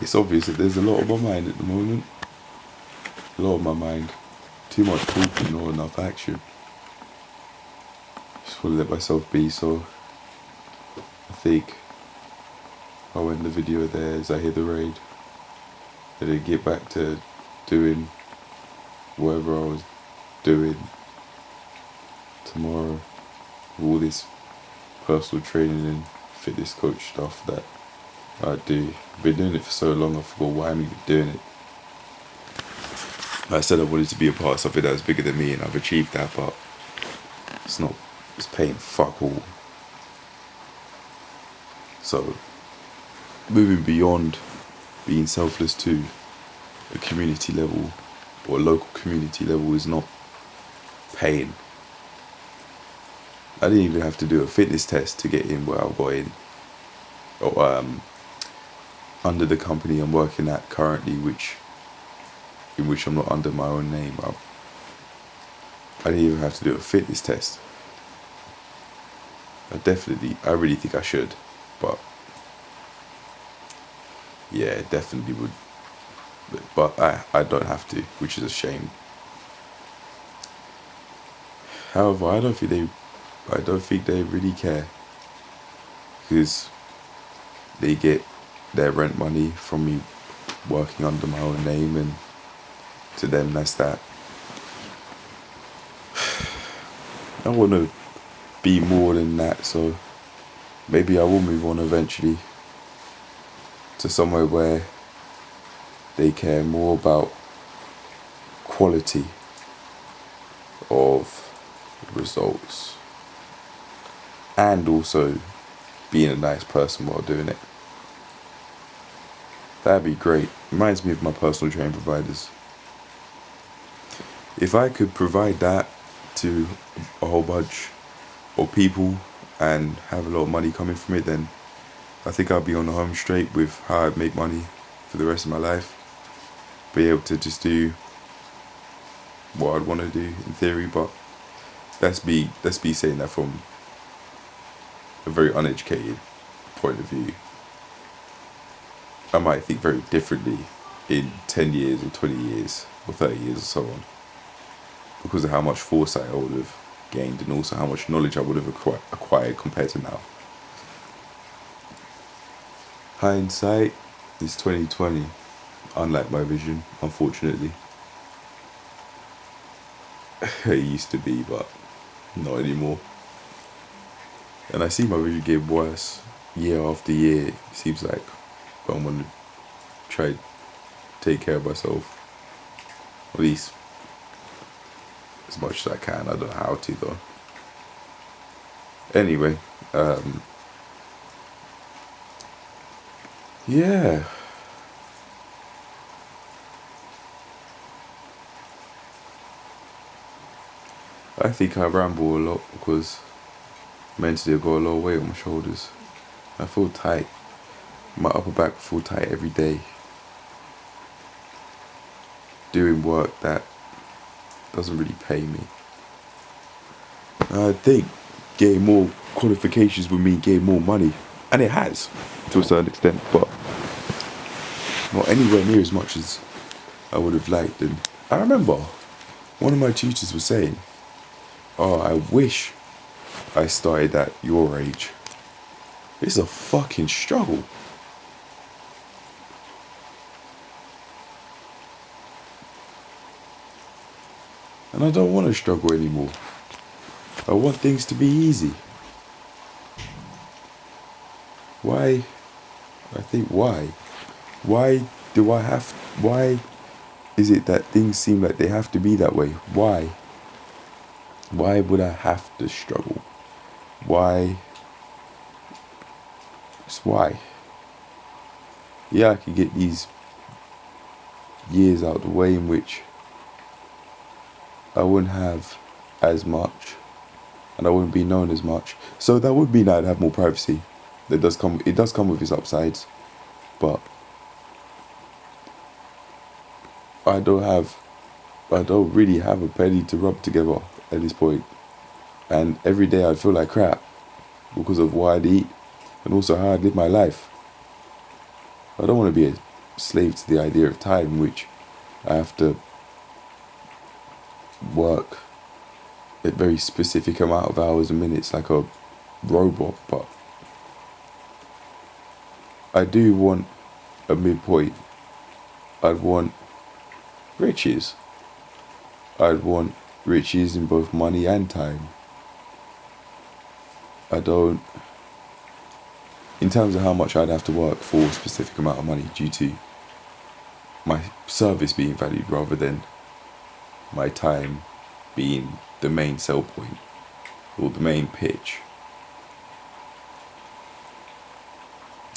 it's obvious that there's a lot on my mind at the moment. A lot on my mind. Too much talking, not enough action. Just want to let myself be, so I think I'll end the video there as I hit the raid. And then get back to doing whatever I was doing tomorrow. All this personal training and fitness coach stuff that I do. I've been doing it for so long I forgot why I'm even doing it. I said I wanted to be a part of something that was bigger than me, and I've achieved that, but it's paying fuck all. So, moving beyond being selfless to a community level or a local community level is not paying. I didn't even have to do a fitness test to get in where I got in. Or, under the company I'm working at currently, in which I'm not under my own name. I didn't even have to do a fitness test. I really think I should, but yeah, definitely would. But I don't have to, which is a shame. However, I don't think they really care, because they get their rent money from me working under my own name, and to them that's that. I want to be more than that, so maybe I will move on eventually to somewhere where they care more about quality of results and also being a nice person while doing it. That'd be great. Reminds me of my personal training providers. If I could provide that to a whole bunch of people and have a lot of money coming from it, then I think I'll be on the home straight with how I'd make money for the rest of my life. Be able to just do what I'd want to do in theory, but that's me saying that from a very uneducated point of view. I might think very differently in 10 years or 20 years or 30 years or so on, because of how much foresight I would have gained and also how much knowledge I would have acquired compared to now. Hindsight is 2020, unlike my vision, unfortunately. It used to be, but not anymore. And I see my vision getting worse year after year. It seems like I'm going to try to take care of myself, at least as much as I can. I don't know how to though. Anyway, yeah. I think I ramble a lot because mentally I've got a lot of weight on my shoulders. I feel tight. My upper back feel tight every day. Doing work that doesn't really pay me. I think getting more qualifications would mean getting more money. And it has, to a certain extent, but not anywhere near as much as I would have liked. And I remember one of my tutors was saying, "Oh, I wish I started at your age. It's a fucking struggle." And I don't want to struggle anymore. I want things to be easy. Why? I think why? Why is it that things seem like they have to be that way? Why? Why would I have to struggle? Why? Just why? Yeah, I could get these years out of the way in which I wouldn't have as much and I wouldn't be known as much. So that would mean I'd have more privacy. It does come with its upsides, but I don't really have a penny to rub together at this point. And every day I feel like crap because of what I'd eat and also how I live my life. I don't want to be slave to the idea of time, which I have to work a very specific amount of hours and minutes like a robot. But I do want a midpoint. I'd want riches. I'd want riches in both money and time. I don't... In terms of how much I'd have to work for a specific amount of money due to my service being valued rather than my time being the main sell point or the main pitch.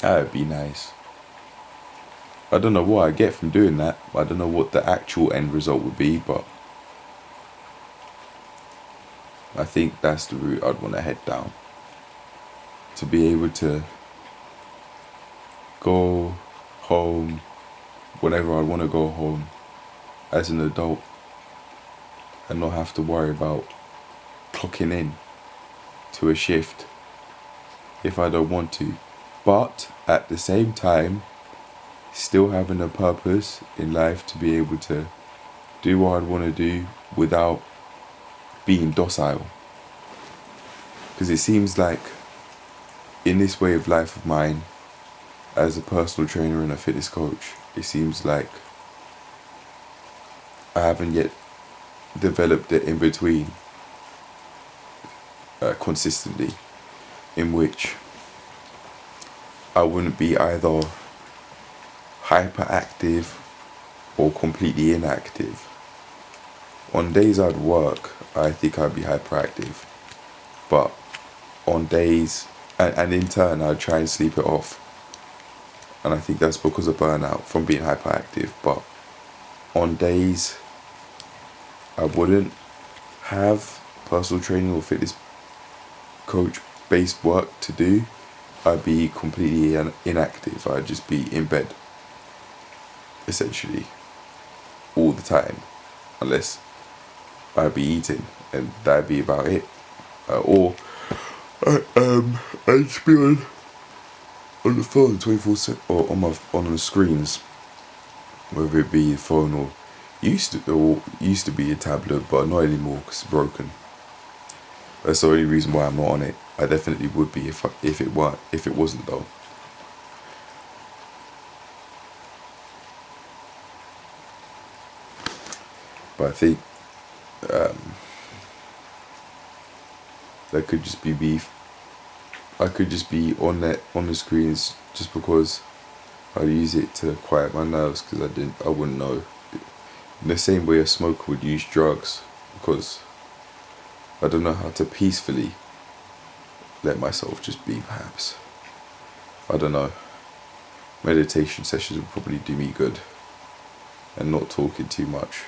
That would be nice. I don't know what I get from doing that. I don't know what the actual end result would be, but I think that's the route I'd want to head down. To be able to go home whenever I want to go home as an adult and not have to worry about clocking in to a shift if I don't want to. But at the same time, still having a purpose in life to be able to do what I'd want to do without being docile. Because it seems like in this way of life of mine, as a personal trainer and a fitness coach, it seems like I haven't yet developed the in-between consistently, in which I wouldn't be either hyperactive or completely inactive. On days I'd work, I think I'd be hyperactive, but on days, and in turn I'd try and sleep it off, and I think that's because of burnout from being hyperactive. But on days I wouldn't have personal training or fitness coach based work to do, I'd be completely inactive. I'd just be in bed essentially all the time, unless I'd be eating, and that'd be about it. Or I'd just be on the phone 24/7, or on the screens, whether it be a phone or used to be a tablet, but not anymore because it's broken. That's the only reason why I'm not on it. I definitely would be if it wasn't though. But I think that could just be beef. I could just be on the screens just because I use it to quiet my nerves, because I wouldn't know. In the same way a smoker would use drugs, because I don't know how to peacefully let myself just be, perhaps. I don't know. Meditation sessions would probably do me good, and not talking too much.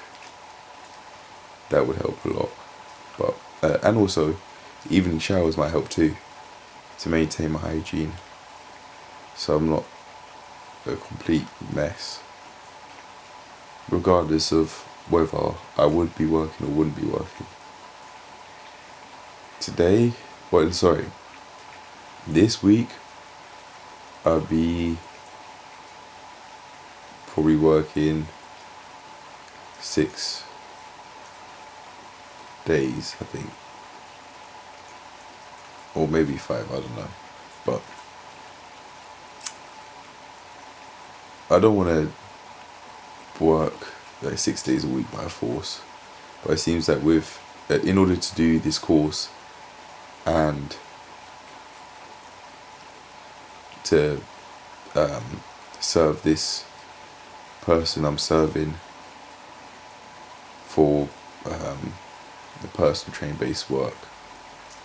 That would help a lot. But and also, evening showers might help too, to maintain my hygiene, so I'm not a complete mess, regardless of whether I would be working or wouldn't be working. This week I'll be probably working 6 days, I think, or maybe 5, I don't know. But I don't want to work like 6 days a week by force. But it seems that in order to do this course and to serve this person I'm serving for the personal train based work,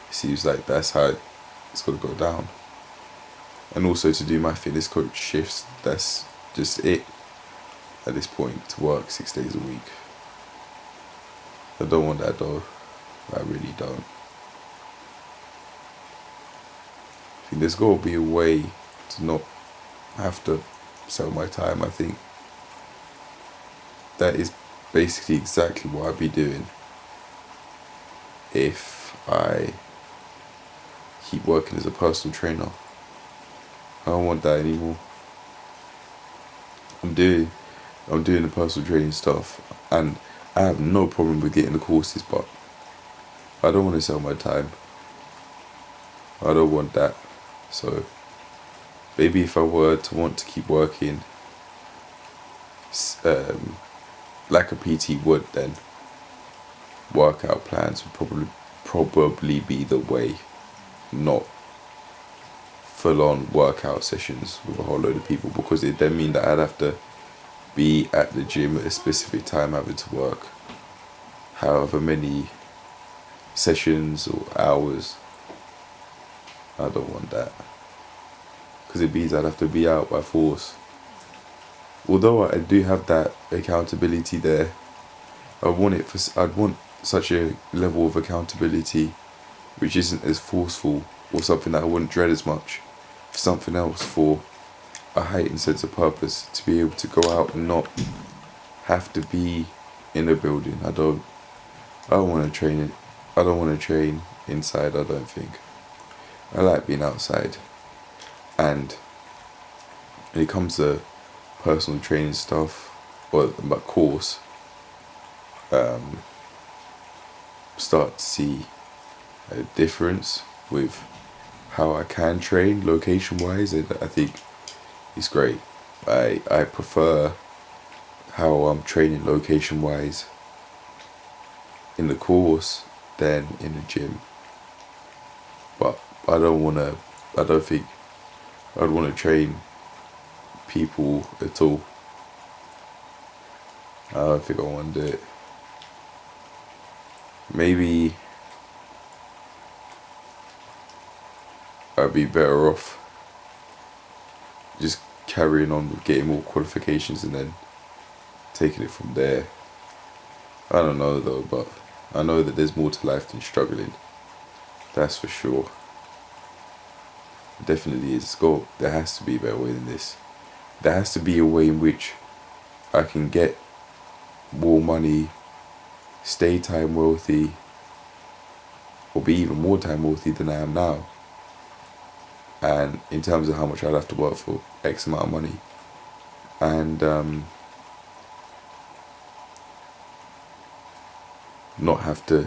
it seems like that's how it's got to go down. And also to do my fitness coach shifts, that's just it at this point, to work 6 days a week. I don't want that though. I really don't. I think there's got to be a way to not have to sell my time. I think that is basically exactly what I'd be doing if I keep working as a personal trainer. I don't want that anymore. I'm I'm doing the personal training stuff, and I have no problem with getting the courses, but I don't want to sell my time. I don't want that. So maybe if I were to want to keep working like a PT would, then workout plans would probably be the way, not full on workout sessions with a whole load of people, because it then mean that I'd have to be at the gym at a specific time having to work however many sessions or hours. I don't want that, because it means I'd have to be out by force. Although I do have that accountability there, I'd want such a level of accountability which isn't as forceful, or something that I wouldn't dread as much, for something else, for a heightened sense of purpose, to be able to go out and not have to be in a building. I don't want to train I don't want to train inside, I don't think. I like being outside. And when it comes to personal training stuff, or my course, start to see a difference with how I can train location wise, and I think it's great. I prefer how I'm training location wise in the course than in the gym. But I don't think I'd want to train people at all. I don't think I want to do it. Maybe I'd be better off just carrying on with getting more qualifications and then taking it from there. I don't know though, but I know that there's more to life than struggling. That's for sure. It definitely is. There has to be a better way than this. There has to be a way in which I can get more money, stay time wealthy, or be even more time wealthy than I am now. And in terms of how much I'd have to work for X amount of money. And not have to